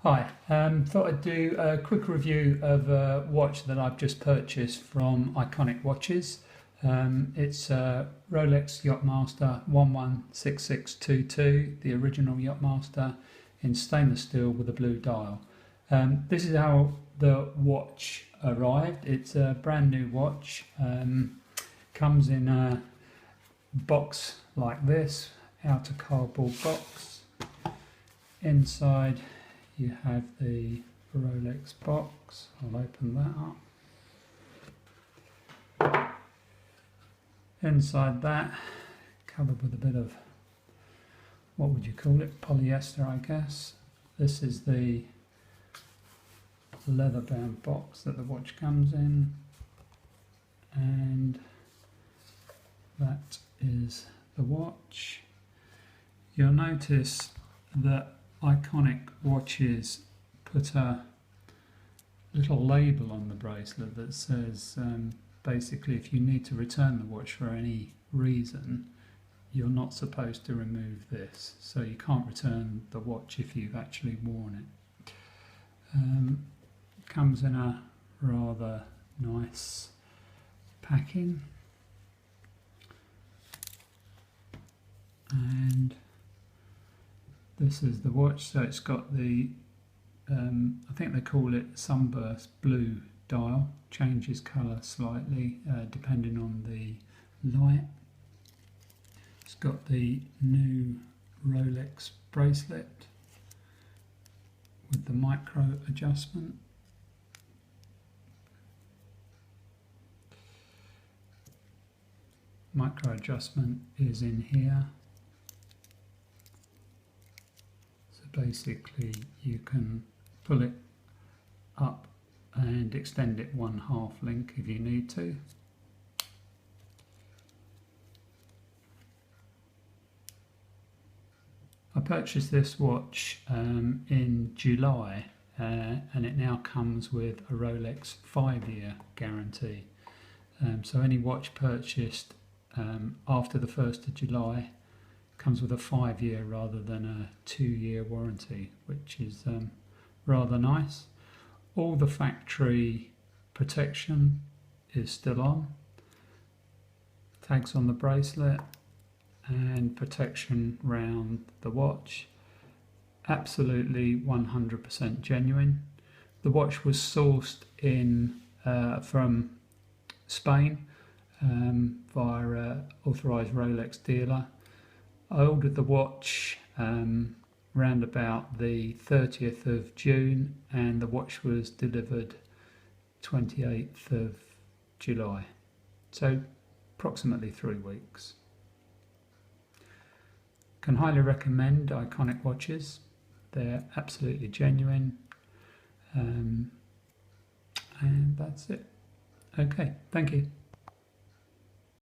Hi, thought I'd do a quick review of a watch that I've just purchased from Iconic Watches. It's a Rolex Yacht-Master 116622, the original Yacht-Master in stainless steel with a blue dial. This is how the watch arrived. It's a brand new watch. Comes in a box like this, outer cardboard box. Inside you have the Rolex box. I'll open that up. Inside that, covered with a bit of, what would you call it, polyester I guess. This is the leather bound box that the watch comes in, and that is the watch. You'll notice that Iconic Watches put a little label on the bracelet that says basically if you need to return the watch for any reason, you're not supposed to remove this. So you can't return the watch if you've actually worn it. Comes in a rather nice packing, and this is the watch. So it's got the I think they call it sunburst blue dial, changes colour slightly depending on the light. It's got the new Rolex bracelet with the micro adjustment. Micro adjustment is in here. Basically you can pull it up and extend it 1/2 link if you need to. I purchased this watch in July and it now comes with a Rolex 5-year guarantee. So any watch purchased after the 1st of July comes with a 5-year rather than a 2-year warranty, which is rather nice. All the factory protection is still on. Tags on the bracelet and protection round the watch. Absolutely 100% genuine. The watch was sourced in from Spain via an authorised Rolex dealer. I ordered the watch round about the 30th of June and the watch was delivered 28th of July, so approximately 3 weeks. Can highly recommend Iconic Watches. They're absolutely genuine, and that's it. Okay, thank you.